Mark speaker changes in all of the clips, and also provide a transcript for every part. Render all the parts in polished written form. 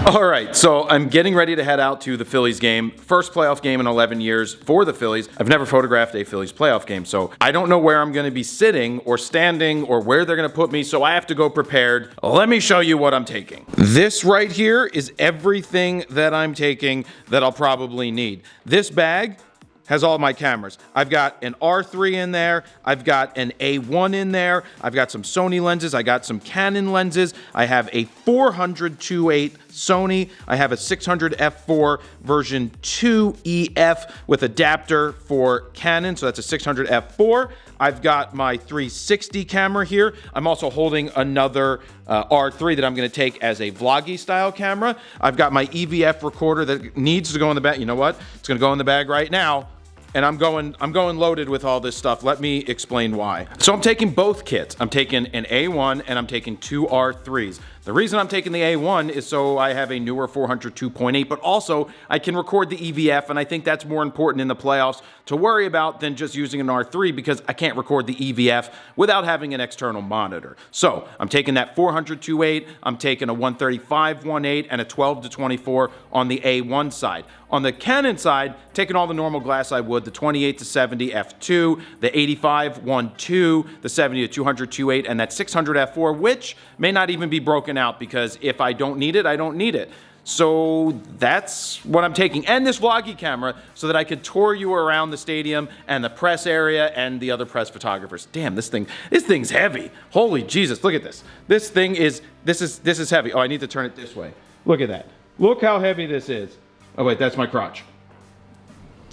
Speaker 1: All right, so I'm getting ready to head out to the Phillies game. First playoff game in 11 years for the Phillies. I've never photographed a Phillies playoff game, so I don't know where I'm going to be sitting or standing or where they're going to put me, so I have to go prepared. Let me show you what I'm taking. This right here is everything that I'm taking that I'll probably need. This bag has all my cameras. I've got an R3 in there. I've got an A1 in there. I've got some Sony lenses. I got some Canon lenses. I have a 400 2.8 Sony. I have a 600 f4 version 2 EF with adapter for Canon. So that's a 600 f4. I've got my 360 camera here. I'm also holding another R3 that I'm gonna take as a vloggy style camera. I've got my EVF recorder that needs to go in the bag. You know what? It's gonna go in the bag right now. And I'm going loaded with all this stuff. Let me explain why. So I'm taking both kits. I'm taking an A1 and I'm taking two R3s. The reason I'm taking the A1 is so I have a newer 400 2.8, but also I can record the EVF, and I think that's more important in the playoffs to worry about than just using an R3 because I can't record the EVF without having an external monitor. So I'm taking that 400 2.8, I'm taking a 135 1.8 and a 12 to 24 on the A1 side. On the Canon side, taking all the normal glass I would, the 28 to 70 f2, the 85 1.2, the 70 to 200 2.8, and that 600 f4, which may not even be broken out because if I don't need it, I don't need it. So that's what I'm taking. And this vloggy camera so that I could tour you around the stadium and the press area and the other press photographers. Damn, this thing's heavy. Holy Jesus, look at this. This is heavy. Oh, I need to turn it this way. Look at that. Look how heavy this is. Oh wait, that's my crotch.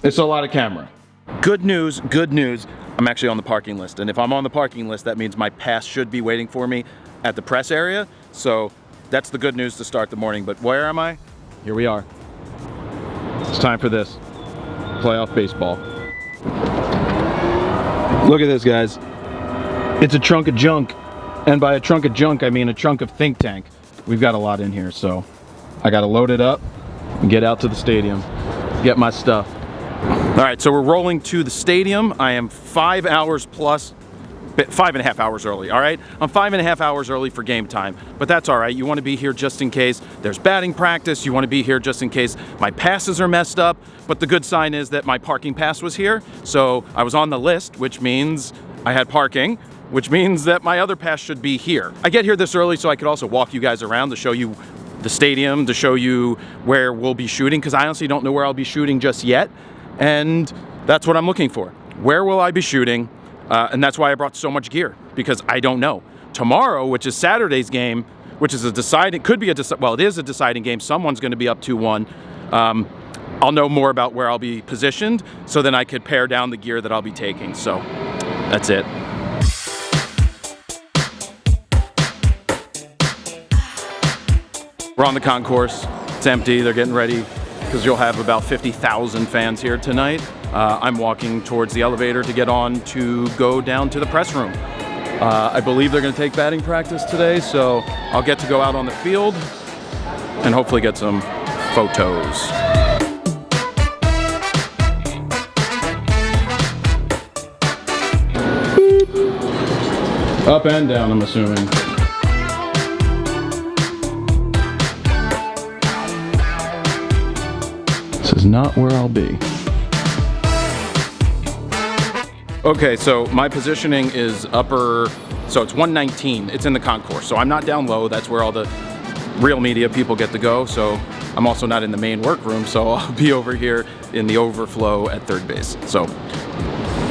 Speaker 1: It's a lot of camera. Good news, good news. I'm actually on the parking list. And if I'm on the parking list, that means my pass should be waiting for me at the press area. So that's the good news to start the morning. But where am I? Here we are. It's time for this. Playoff baseball. Look at this, guys. It's a trunk of junk. And by a trunk of junk, I mean a trunk of think tank. We've got a lot in here, so I gotta load it up and get out to the stadium, get my stuff. All right, so we're rolling to the stadium. I am 5 hours plus, 5.5 hours early, all right? I'm 5.5 hours early for game time, but that's all right. You wanna be here just in case there's batting practice. You wanna be here just in case my passes are messed up. But the good sign is that my parking pass was here. So I was on the list, which means I had parking, which means that my other pass should be here. I get here this early so I could also walk you guys around to show you the stadium, to show you where we'll be shooting, because I honestly don't know where I'll be shooting just yet. And that's what I'm looking for. Where will I be shooting? And that's why I brought so much gear, because I don't know. Tomorrow, which is Saturday's game, which is a deciding, could be a, well, it is a deciding game. Someone's gonna be up 2-1. I'll know more about where I'll be positioned, so then I could pare down the gear that I'll be taking. So that's it. We're on the concourse. It's empty. They're getting ready because you'll have about 50,000 fans here tonight. I'm walking towards the elevator to get on to go down to the press room. I believe they're going to take batting practice today, so I'll get to go out on the field and hopefully get some photos. Up and down, I'm assuming. This is not where I'll be. Okay, so my positioning is upper, so it's 119. It's in the concourse, so I'm not down low. That's where all the real media people get to go. So I'm also not in the main workroom, so I'll be over here in the overflow at third base. So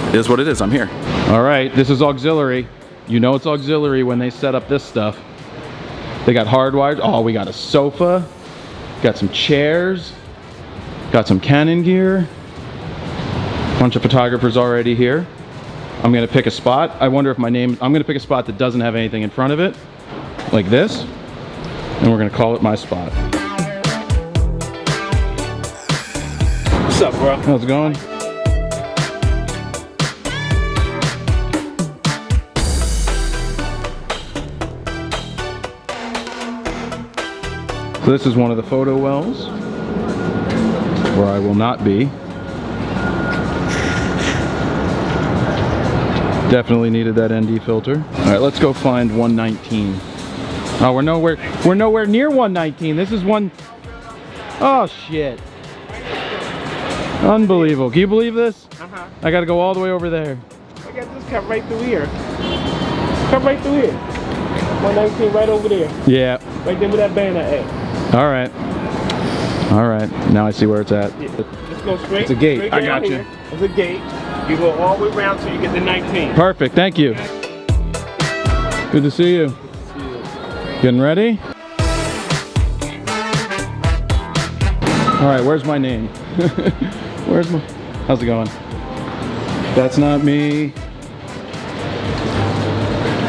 Speaker 1: it is what it is. I'm here. All right, this is auxiliary. You know it's auxiliary when they set up this stuff. They got hardwired. Oh, we got a sofa, got some chairs, got some Canon gear. Bunch of photographers already here. I'm gonna pick a spot. I wonder if my name, I'm gonna pick a spot that doesn't have anything in front of it, like this, and we're gonna call it my spot. What's up, bro? How's it going? So this is one of the photo wells where I will not be. Definitely needed that ND filter. All right, let's go find 119. Oh, we're nowhere near 119. This is Oh, shit. Unbelievable. Can you believe this? I gotta go all the way over there.
Speaker 2: I got this cut right through here. Cut right through here. 119 right over there.
Speaker 1: Yeah.
Speaker 2: Right there where that banner at.
Speaker 1: All right. All right. Now I see where it's at.
Speaker 2: Yeah. Just go straight.
Speaker 1: It's a gate.
Speaker 2: Straight
Speaker 1: I
Speaker 2: down
Speaker 1: got you.
Speaker 2: here. It's a gate. You go all the way around till you get to 19.
Speaker 1: Perfect. Thank you. Good to see you. Getting ready? All right. Where's my name? Where's my... How's it going? That's not me.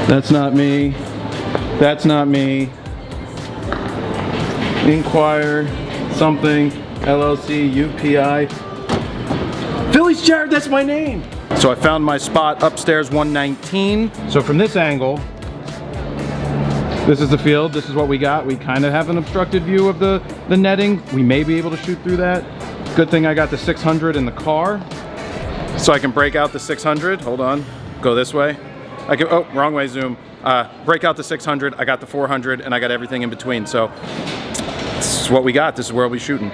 Speaker 1: That's not me. That's not me. Inquire something LLC UPI. Phillies Jared, that's my name. So I found my spot upstairs 119. So from this angle, this is the field. This is what we got. We kind of have an obstructed view of the netting. We may be able to shoot through that. Good thing I got the 600 in the car. So I can break out the 600. Hold on. Go this way. I can, oh, wrong way, zoom. Break out the 600. I got the 400 and I got everything in between. So this is what we got. This is where we'll be shooting.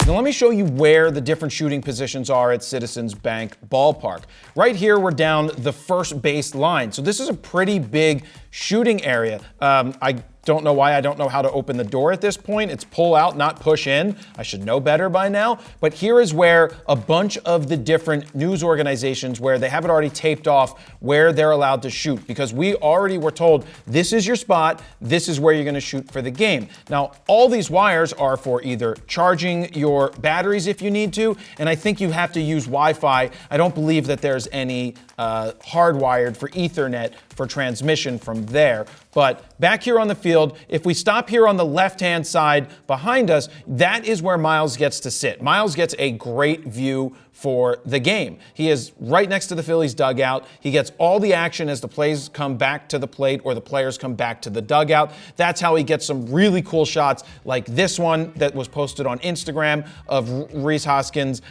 Speaker 1: Now let me show you where the different shooting positions are at Citizens Bank Ballpark. Right here, we're down the first base line. So this is a pretty big shooting area. I don't know why I don't know how to open the door at this point. It's pull out, not push in. I should know better by now. But here is where a bunch of the different news organizations, where they have it already taped off where they're allowed to shoot, because we already were told this is your spot, this is where you're gonna shoot for the game. Now, all these wires are for either charging your batteries if you need to, and I think you have to use Wi-Fi. I don't believe that there's any hardwired for Ethernet for transmission from there. But back here on the field, if we stop here on the left-hand side behind us, that is where Miles gets to sit. Miles gets a great view for the game. He is right next to the Phillies dugout. He gets all the action as the plays come back to the plate or the players come back to the dugout. That's how he gets some really cool shots like this one that was posted on Instagram of Rhys Hoskins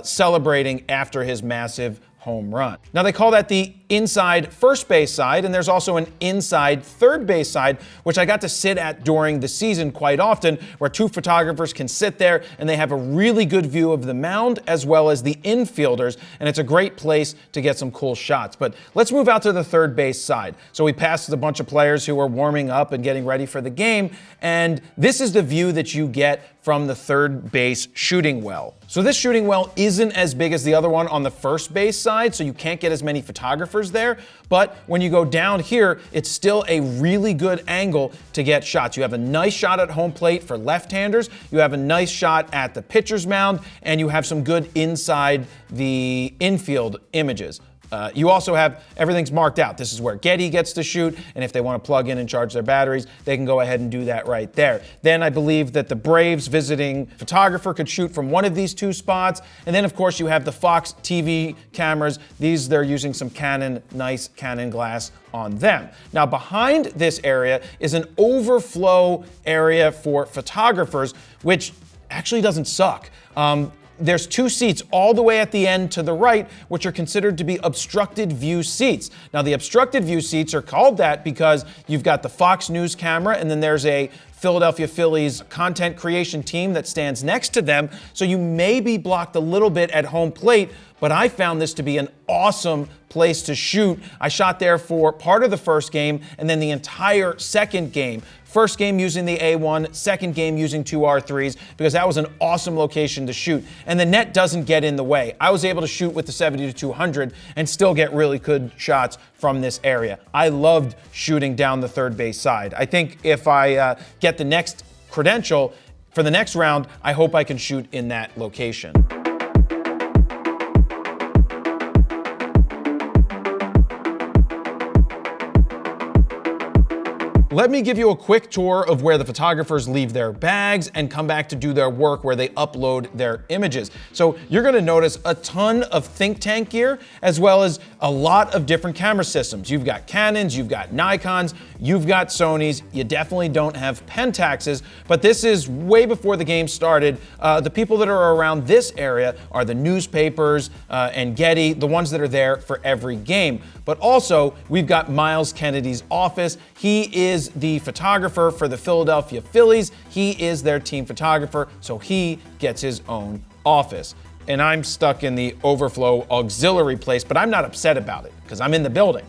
Speaker 1: celebrating after his massive home run. Now they call that the inside first base side, and there's also an inside third base side, which I got to sit at during the season quite often, where two photographers can sit there and they have a really good view of the mound as well as the infielders, and it's a great place to get some cool shots. But let's move out to the third base side. So we passed a bunch of players who are warming up and getting ready for the game, and this is the view that you get from the third base shooting well. So this shooting well isn't as big as the other one on the first base side, so you can't get as many photographers there, but when you go down here, it's still a really good angle to get shots. You have a nice shot at home plate for left-handers, you have a nice shot at the pitcher's mound, and you have some good inside the infield images. You also have, everything's marked out. This is where Getty gets to shoot, and if they want to plug in and charge their batteries, they can go ahead and do that right there. Then I believe that the Braves visiting photographer could shoot from one of these two spots. And then, of course, you have the Fox TV cameras. These, they're using some Canon, nice Canon glass on them. Now, behind this area is an overflow area for photographers, which actually doesn't suck. There's two seats all the way at the end to the right, which are considered to be obstructed view seats. Now, the obstructed view seats are called that because you've got the Fox News camera, and then there's a Philadelphia Phillies content creation team that stands next to them. So you may be blocked a little bit at home plate, but I found this to be an awesome place to shoot. I shot there for part of the first game and then the entire second game. First game using the A1, second game using two R3s, because that was an awesome location to shoot. And the net doesn't get in the way. I was able to shoot with the 70-200 and still get really good shots from this area. I loved shooting down the third base side. I think if I get the next credential for the next round, I hope I can shoot in that location. Let me give you a quick tour of where the photographers leave their bags and come back to do their work, where they upload their images. So you're gonna notice a ton of think tank gear, as well as
Speaker 3: a lot of different camera systems. You've got Canons, you've got Nikons, you've got Sonys. You definitely don't have Pentaxes, but this is way before the game started. The people that are around this area are the newspapers and Getty, the ones that are there for every game. But also, we've got Miles Kennedy's office. He is the photographer for the Philadelphia Phillies. He is their team photographer, so he gets his own office. And I'm stuck in the overflow auxiliary place, but I'm not upset about it because I'm in the building.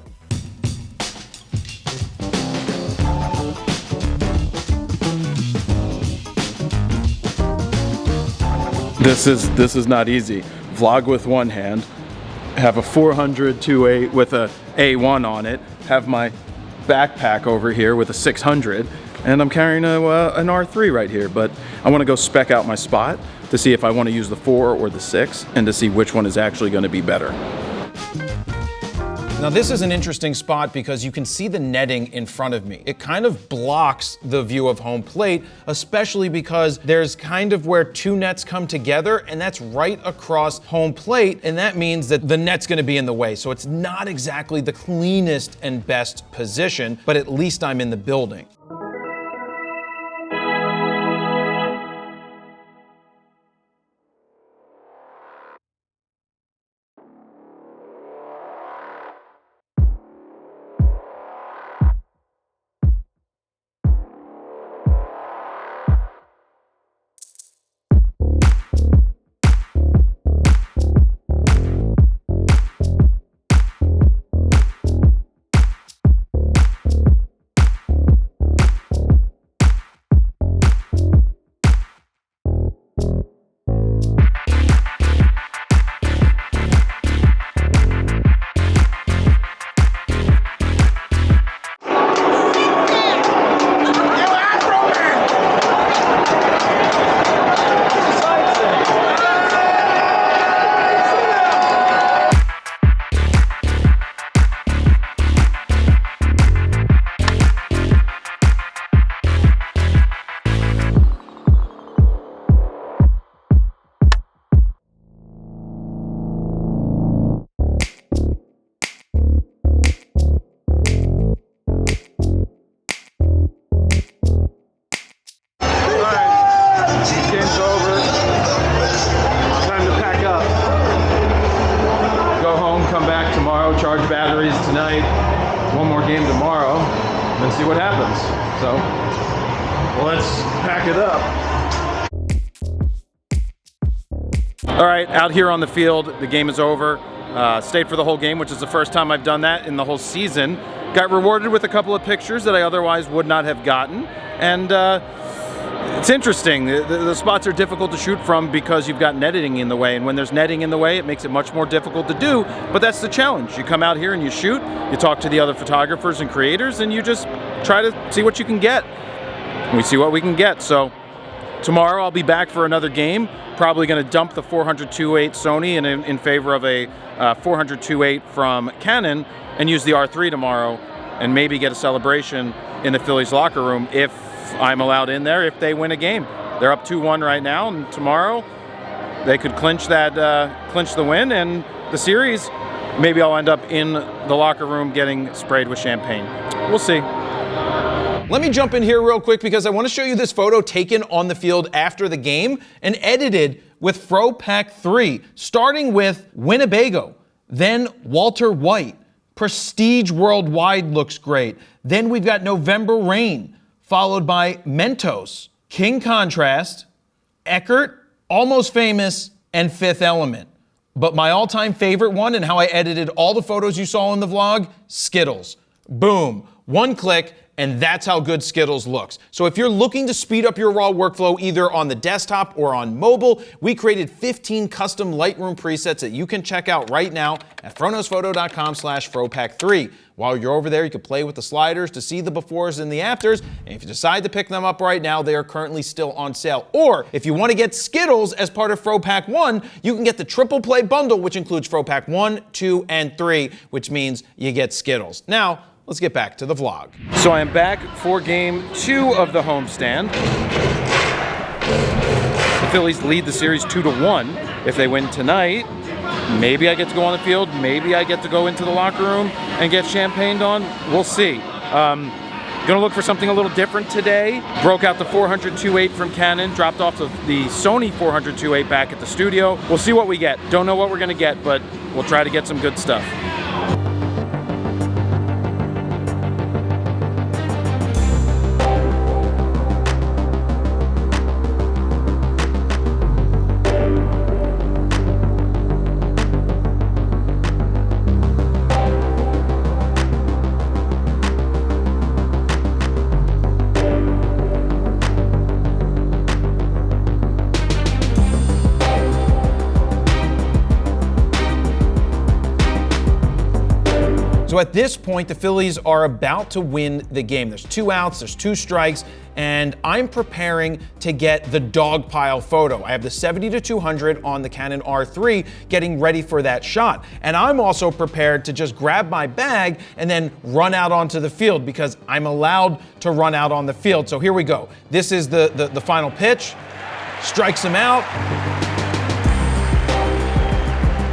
Speaker 1: This is not easy. Vlog with one hand, have a 400 2.8 with a A1 on it, have my backpack over here with a 600, and I'm carrying an R3 right here. But I want to go spec out my spot to see if I want to use the 4 or the 6 and to see which one is actually going to be better.
Speaker 3: Now this is an interesting spot because you can see the netting in front of me. It kind of blocks the view of home plate, especially because there's kind of where two nets come together, and that's right across home plate, and that means that the net's gonna be in the way. So it's not exactly the cleanest and best position, but at least I'm in the building.
Speaker 1: Charge batteries tonight, one more game tomorrow, and see what happens. So let's pack it up. All right, out here on the field, the game is over. Stayed for the whole game, which is the first time I've done that in the whole season. Got rewarded with a couple of pictures that I otherwise would not have gotten. And it's interesting. The spots are difficult to shoot from because you've got netting in the way, and when there's netting in the way, it makes it much more difficult to do, but that's the challenge. You come out here and you shoot, you talk to the other photographers and creators, and you just try to see what you can get. And we see what we can get. So tomorrow I'll be back for another game, probably going to dump the 400 2.8 Sony in favor of a 400 2.8 from Canon and use the R3 tomorrow and maybe get a celebration in the Phillies locker room if I'm allowed in there if they win a game. They're up 2-1 right now, and tomorrow they could clinch the win and the series. Maybe I'll end up in the locker room getting sprayed with champagne. We'll see.
Speaker 3: Let me jump in here real quick because I want to show you this photo taken on the field after the game and edited with FroPack 3, starting with Winnebago, then Walter White. Prestige Worldwide looks great. Then we've got November Rain, followed by Mentos, King Contrast, Eckert, Almost Famous, and Fifth Element. But my all-time favorite one, and how I edited all the photos you saw in the vlog, Skittles. Boom, one click, and that's how good Skittles looks. So if you're looking to speed up your RAW workflow either on the desktop or on mobile, we created 15 custom Lightroom presets that you can check out right now at FroKnowsPhoto.com/FroPack3. While you're over there, you can play with the sliders to see the befores and the afters, and if you decide to pick them up right now, they are currently still on sale. Or if you want to get Skittles as part of FroPack 1, you can get the triple play bundle, which includes FroPack 1, 2, and 3, which means you get Skittles. Now, let's get back to the vlog.
Speaker 1: So I am back for game 2 of the homestand. The Phillies lead the series 2-1. If they win tonight, Maybe I get to go on the field. Maybe I get to go into the locker room and get champagned on. We'll see. Gonna look for something a little different today. Broke out the 400-2.8 from Canon, dropped off the Sony 400-2.8 back at the studio. We'll see what we get. Don't know what we're gonna get, but we'll try to get some good stuff.
Speaker 3: So at this point, the Phillies are about to win the game. There's 2 outs, there's 2 strikes, and I'm preparing to get the dog pile photo. I have the 70-200 on the Canon R3 getting ready for that shot. And I'm also prepared to just grab my bag and then run out onto the field because I'm allowed to run out on the field. So here we go. This is the final pitch. Strikes him out.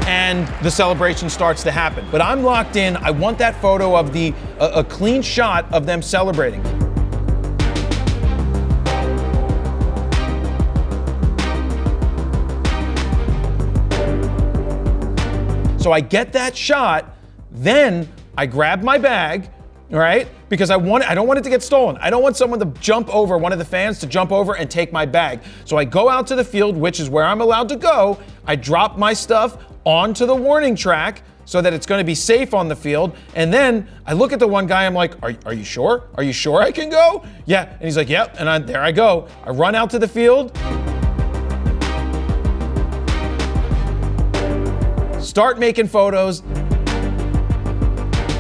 Speaker 3: And the celebration starts to happen. But I'm locked in. I want that photo of a clean shot of them celebrating. So I get that shot, then I grab my bag, all right? Because I don't want it to get stolen. I don't want someone to jump over, one of the fans to jump over and take my bag. So I go out to the field, which is where I'm allowed to go. I drop my stuff onto the warning track so that it's going to be safe on the field. And then I look at the one guy, I'm like, are you sure? Are you sure I can go? Yeah. And he's like, yep. And there I go. I run out to the field. Start making photos.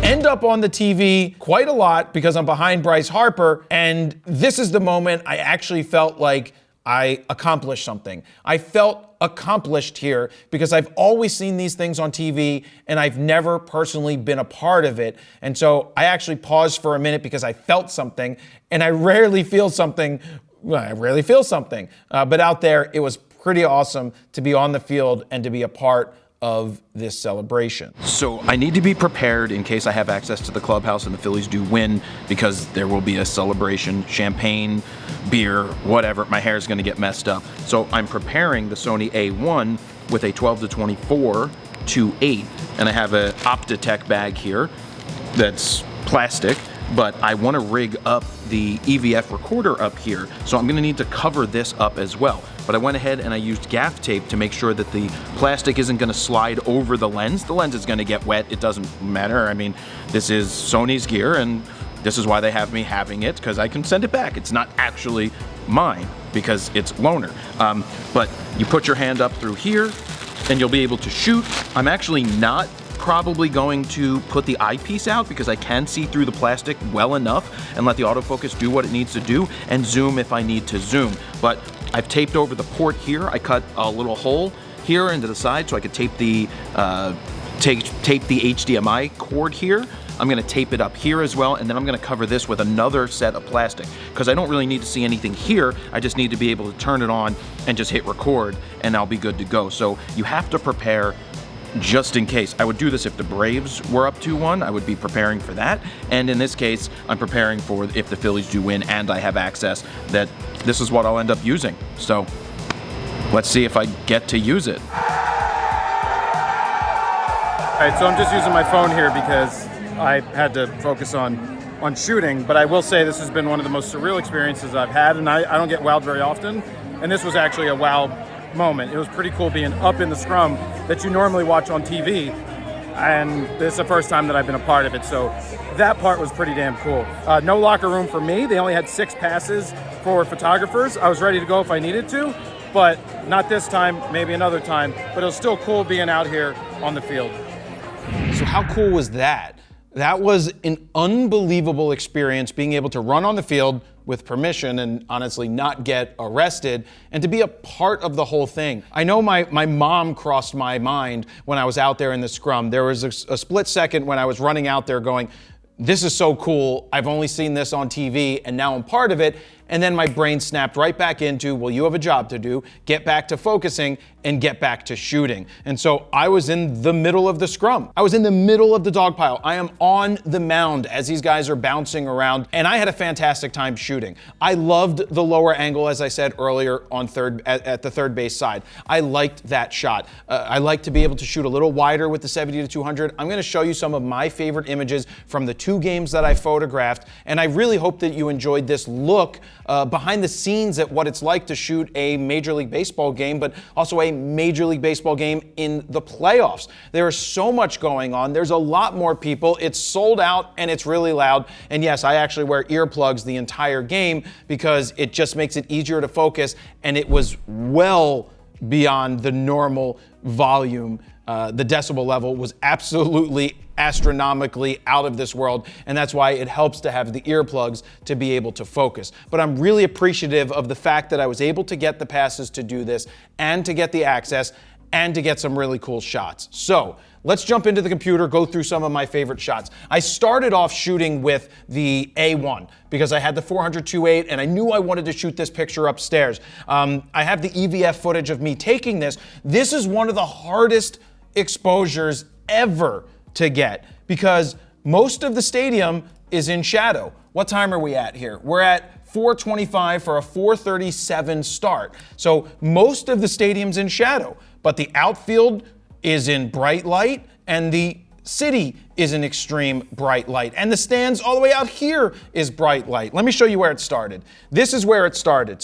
Speaker 3: End up on the TV quite a lot because I'm behind Bryce Harper. And this is the moment I actually felt like I accomplished something. I felt accomplished here because I've always seen these things on TV and I've never personally been a part of it. And so I actually paused for a minute because I felt something, and I rarely feel something. But out there, it was pretty awesome to be on the field and to be a part of this celebration.
Speaker 1: So I need to be prepared in case I have access to the clubhouse and the Phillies do win, because there will be a celebration, champagne, beer, whatever. My hair is going to get messed up. So I'm preparing the Sony A1 with a 12-24 2.8, and I have a Optitech bag here that's plastic, but I want to rig up the EVF recorder up here, so I'm going to need to cover this up as well. But I went ahead and I used gaff tape to make sure that the plastic isn't going to slide over the lens. The lens is going to get wet. It doesn't matter. I mean, this is Sony's gear, and this is why they have me having it, because I can send it back. It's not actually mine because it's loaner. But you put your hand up through here and you'll be able to shoot. I'm actually not probably going to put the eyepiece out because I can see through the plastic well enough and let the autofocus do what it needs to do and zoom if I need to zoom. But I've taped over the port here. I cut a little hole here into the side so I could tape the HDMI cord here. I'm gonna tape it up here as well, and then I'm gonna cover this with another set of plastic because I don't really need to see anything here. I just need to be able to turn it on and just hit record and I'll be good to go. So you have to prepare just in case. I would do this if the Braves were up 2-1, I would be preparing for that. And in this case, I'm preparing for if the Phillies do win and I have access, that this is what I'll end up using. So let's see if I get to use it. All right, so I'm just using my phone here because I had to focus on shooting, but I will say this has been one of the most surreal experiences I've had, and I don't get wowed very often, and this was actually a wow moment. It was pretty cool being up in the scrum that you normally watch on TV, and this is the first time that I've been a part of it, so that part was pretty damn cool. No locker room for me. They only had 6 passes for photographers. I was ready to go if I needed to, but not this time, maybe another time, but it was still cool being out here on the field.
Speaker 3: So how cool was that? That was an unbelievable experience, being able to run on the field with permission and honestly not get arrested and to be a part of the whole thing. I know my mom crossed my mind when I was out there in the scrum. There was a split second when I was running out there going, this is so cool. I've only seen this on TV and now I'm part of it. and then my brain snapped right back into, well, you have a job to do, get back to focusing and get back to shooting. And so I was in the middle of the scrum. I was in the middle of the dog pile. I am on the mound as these guys are bouncing around, and I had a fantastic time shooting. I loved the lower angle, as I said earlier, on at the third base side. I liked that shot. I like to be able to shoot a little wider with the 70-200. I'm gonna show you some of my favorite images from the 2 games that I photographed, and I really hope that you enjoyed this look behind the scenes at what it's like to shoot a Major League Baseball game, but also a Major League Baseball game in the playoffs. There is so much going on. There's a lot more people. It's sold out and it's really loud. And yes, I actually wear earplugs the entire game because it just makes it easier to focus, and it was well beyond the normal volume. The decibel level was absolutely astronomically out of this world, and that's why it helps to have the earplugs to be able to focus. But I'm really appreciative of the fact that I was able to get the passes to do this, and to get the access, and to get some really cool shots. So let's jump into the computer, go through some of my favorite shots. I started off shooting with the A1 because I had the 400-2.8 and I knew I wanted to shoot this picture upstairs. I have the EVF footage of me taking this. This is one of the hardest exposures ever to get because most of the stadium is in shadow. What time are we at here? We're at 4:25 for a 4:37 start. So most of the stadium's in shadow, but the outfield is in bright light and the city is in extreme bright light, and the stands all the way out here is bright light. Let me show you where it started. This is where it started.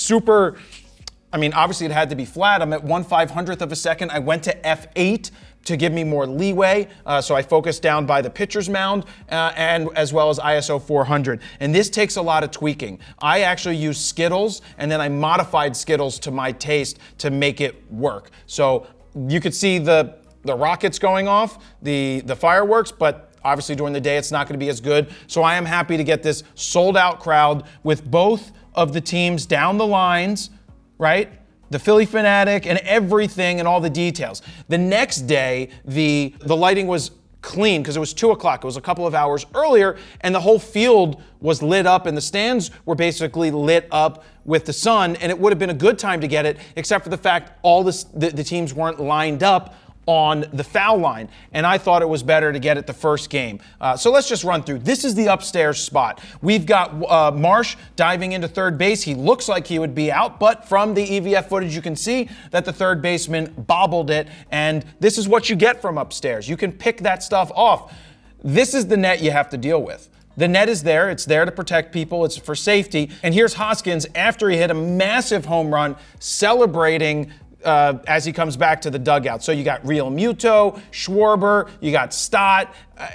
Speaker 3: Obviously it had to be flat. I'm at 1/500th of a second. I went to F8 to give me more leeway. So I focused down by the pitcher's mound and as well as ISO 400. And this takes a lot of tweaking. I actually used Skittles, and then I modified Skittles to my taste to make it work. So you could see the rockets going off, the fireworks, but obviously during the day it's not going to be as good. So I am happy to get this sold out crowd with both of the teams down the lines, right? The Philly fanatic and everything and all the details. The next day, the lighting was clean because it was 2 o'clock. It was a couple of hours earlier, and the whole field was lit up, and the stands were basically lit up with the sun, and it would have been a good time to get it, except for the fact all the teams weren't lined up on the foul line, and I thought it was better to get it the first game. So let's just run through. This is the upstairs spot. We've got Marsh diving into third base. He looks like he would be out, but from the EVF footage, you can see that the third baseman bobbled it, and this is what you get from upstairs. You can pick that stuff off. This is the net you have to deal with. The net is there. It's there to protect people. It's for safety. And here's Hoskins after he hit a massive home run, celebrating as he comes back to the dugout. So you got Real Muto, Schwarber, you got Stott,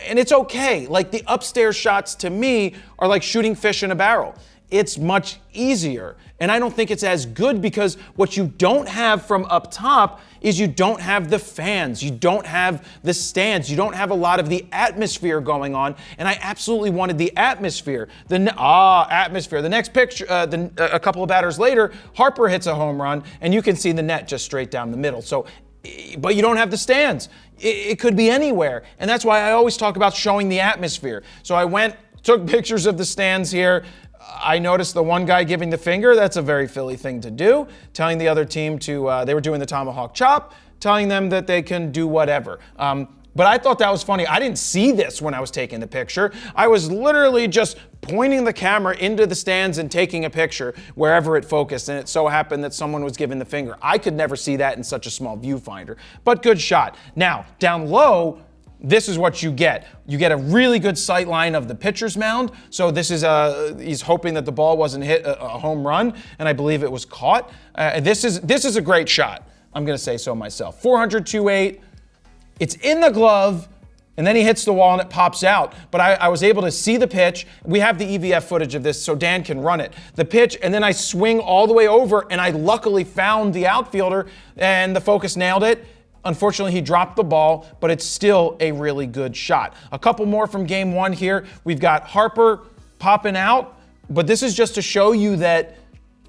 Speaker 3: and it's okay. Like, the upstairs shots to me are like shooting fish in a barrel. It's much easier. And I don't think it's as good because what you don't have from up top is you don't have the fans, you don't have the stands, you don't have a lot of the atmosphere going on. And I absolutely wanted the atmosphere. Atmosphere. The next picture, a couple of batters later, Harper hits a home run, and you can see the net just straight down the middle. So, but you don't have the stands. It could be anywhere. And that's why I always talk about showing the atmosphere. So I took pictures of the stands here. I noticed the one guy giving the finger. That's a very Philly thing to do. Telling the other team they were doing the tomahawk chop, telling them that they can do whatever. But I thought that was funny. I didn't see this when I was taking the picture. I was literally just pointing the camera into the stands and taking a picture wherever it focused. And it so happened that someone was giving the finger. I could never see that in such a small viewfinder, but good shot. Now, down low, this is what you get. You get a really good sight line of the pitcher's mound. So this is he's hoping that the ball wasn't hit a home run, and I believe it was caught. This is a great shot. I'm going to say so myself. 400-2.8. It's in the glove, and then he hits the wall and it pops out. But I was able to see the pitch. We have the EVF footage of this, so Dan can run it. The pitch, and then I swing all the way over, and I luckily found the outfielder, and the focus nailed it. Unfortunately, he dropped the ball, but it's still a really good shot. A couple more from game one here. We've got Harper popping out, but this is just to show you that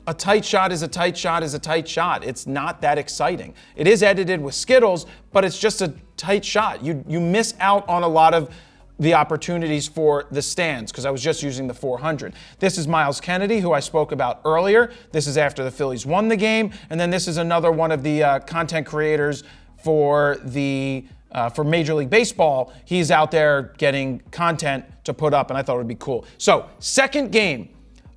Speaker 3: a tight shot is a tight shot is a tight shot. It's not that exciting. It is edited with Skittles, but it's just a tight shot. You miss out on a lot of the opportunities for the stands because I was just using the 400. This is Miles Kennedy, who I spoke about earlier. This is after the Phillies won the game. And then this is another one of the content creators for Major League Baseball. He's out there getting content to put up, and I thought it would be cool. So, second game.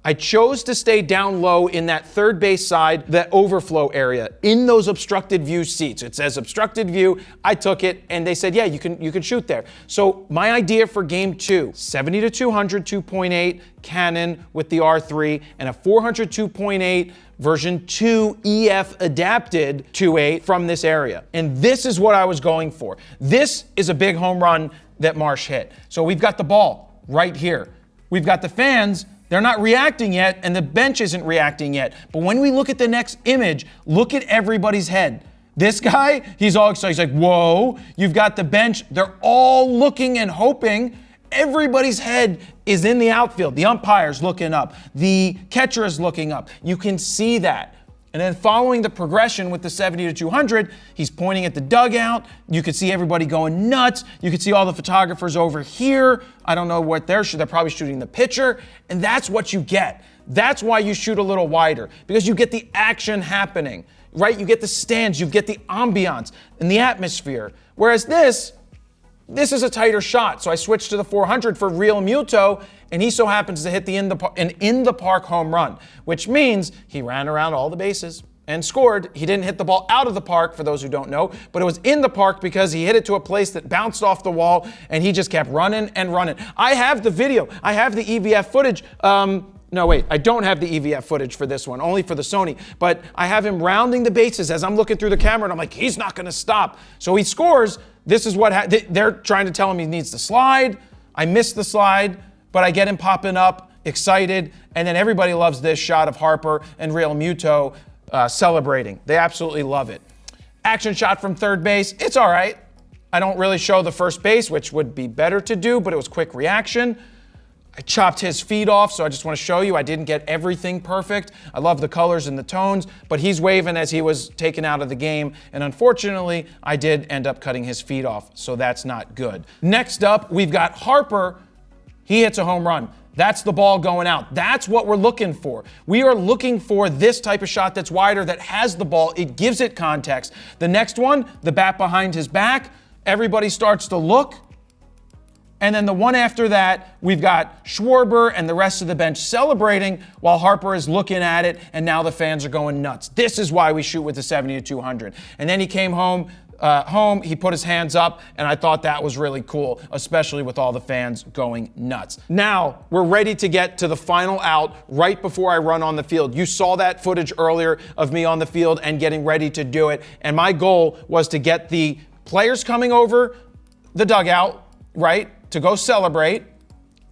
Speaker 3: I chose to stay down low in that third base side, that overflow area, in those obstructed view seats. It says obstructed view. I took it, and they said, yeah, you can shoot there. So my idea for game 2, 70-200 2.8 Canon with the R3 and a 400 2.8 version 2 EF adapted 2.8 from this area. And this is what I was going for. This is a big home run that Marsh hit. So we've got the ball right here. We've got the fans. They're not reacting yet, and the bench isn't reacting yet. But when we look at the next image, look at everybody's head. This guy, he's all excited. He's like, whoa, you've got the bench. They're all looking and hoping. Everybody's head is in the outfield. The umpire's looking up. The catcher is looking up. You can see that. And then following the progression with the 70-200, he's pointing at the dugout. You could see everybody going nuts. You could see all the photographers over here. I don't know what they're probably shooting the pitcher. And that's what you get. That's why you shoot a little wider, because you get the action happening, right? You get the stands, you get the ambiance and the atmosphere. Whereas this is a tighter shot. So I switched to the 400 for Real Muto, and he so happens to hit an in-the-park home run, which means he ran around all the bases and scored. He didn't hit the ball out of the park, for those who don't know, but it was in the park because he hit it to a place that bounced off the wall, and he just kept running and running. I have the video. I have the EVF footage. No, wait, I don't have the EVF footage for this one, only for the Sony, but I have him rounding the bases as I'm looking through the camera, and I'm like, he's not gonna stop. So he scores. This is what they're trying to tell him he needs to slide. I missed the slide, but I get him popping up, excited, and then everybody loves this shot of Harper and Real Muto celebrating. They absolutely love it. Action shot from third base, it's all right. I don't really show the first base, which would be better to do, but it was quick reaction. I chopped his feet off, so I just want to show you I didn't get everything perfect. I love the colors and the tones, but he's waving as he was taken out of the game, and unfortunately, I did end up cutting his feet off, so that's not good. Next up, we've got Harper. He hits a home run. That's the ball going out. That's what we're looking for. We are looking for this type of shot that's wider, that has the ball. It gives it context. The next one, the bat behind his back. Everybody starts to look. And then the one after that, we've got Schwarber and the rest of the bench celebrating while Harper is looking at it, and now the fans are going nuts. This is why we shoot with the 70-200. And then he came home, he put his hands up, and I thought that was really cool, especially with all the fans going nuts. Now, we're ready to get to the final out right before I run on the field. You saw that footage earlier of me on the field and getting ready to do it, and my goal was to get the players coming over the dugout, right, to go celebrate,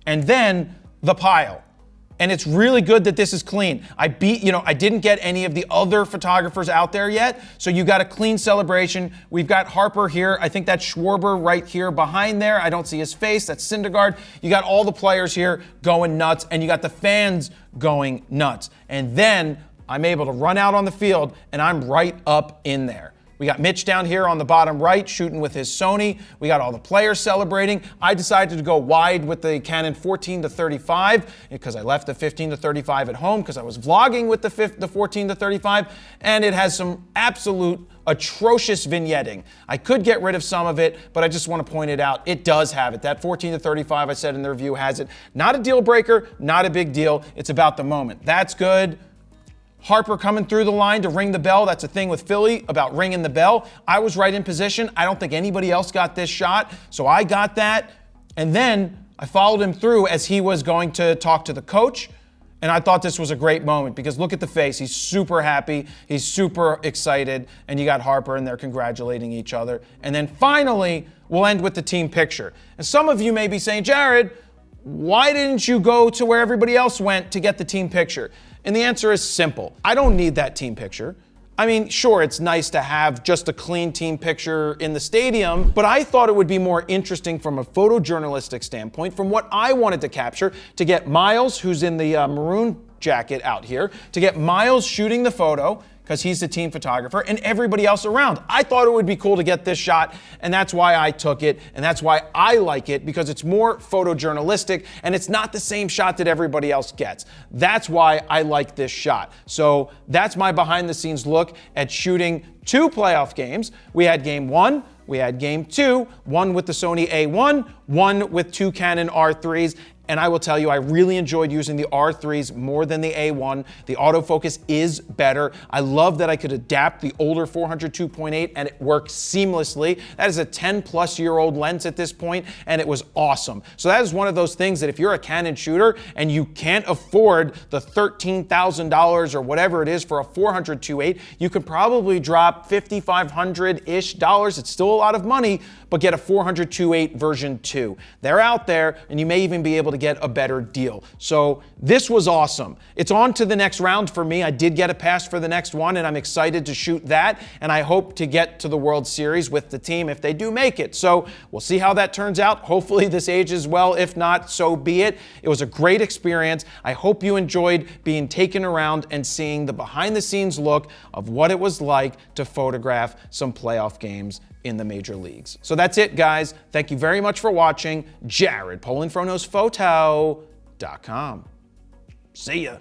Speaker 3: and then the pile. And it's really good that this is clean. I didn't get any of the other photographers out there yet, so you got a clean celebration. We've got Harper here. I think that's Schwarber right here behind there. I don't see his face. That's Syndergaard. You got all the players here going nuts, and you got the fans going nuts. And then I'm able to run out on the field, and I'm right up in there. We got Mitch down here on the bottom right shooting with his Sony. We got all the players celebrating. I decided to go wide with the Canon 14-35 because I left the 15-35 at home because I was vlogging with the 14-35, and it has some absolute atrocious vignetting. I could get rid of some of it, but I just want to point it out. It does have it. That 14-35 I said in the review has it. Not a deal breaker, not a big deal. It's about the moment. That's good. Harper coming through the line to ring the bell. That's a thing with Philly about ringing the bell. I was right in position. I don't think anybody else got this shot, so I got that. And then I followed him through as he was going to talk to the coach, and I thought this was a great moment because look at the face. He's super happy. He's super excited, and you got Harper, and they're congratulating each other. And then finally, we'll end with the team picture. And some of you may be saying, Jared, why didn't you go to where everybody else went to get the team picture? And the answer is simple. I don't need that team picture. I mean, sure, it's nice to have just a clean team picture in the stadium, but I thought it would be more interesting from a photojournalistic standpoint, from what I wanted to capture, to get Miles, who's in the maroon jacket out here, to get Miles shooting the photo, because he's the team photographer, and everybody else around. I thought it would be cool to get this shot, and that's why I took it, and that's why I like it, because it's more photojournalistic, and it's not the same shot that everybody else gets. That's why I like this shot. So that's my behind the scenes look at shooting 2 playoff games. We had game 1, we had game 2, one with the Sony A1, one with 2 Canon R3s. And I will tell you, I really enjoyed using the R3s more than the A1. The autofocus is better. I love that I could adapt the older 400 2.8 and it worked seamlessly. That is a 10-plus-year-old lens at this point, and it was awesome. So that is one of those things that if you're a Canon shooter and you can't afford the $13,000 or whatever it is for a 400 2.8, you could probably drop $5,500-ish. It's still a lot of money, but get a 400 2.8 version 2. They're out there, and you may even be able to get a better deal. So this was awesome. It's on to the next round for me. I did get a pass for the next one, and I'm excited to shoot that, and I hope to get to the World Series with the team if they do make it. So we'll see how that turns out. Hopefully this ages well. If not, so be it. It was a great experience. I hope you enjoyed being taken around and seeing the behind-the-scenes look of what it was like to photograph some playoff games in the major leagues. So that's it, guys. Thank you very much for watching. Jared, Polin, FroKnowsPhoto.com. See ya.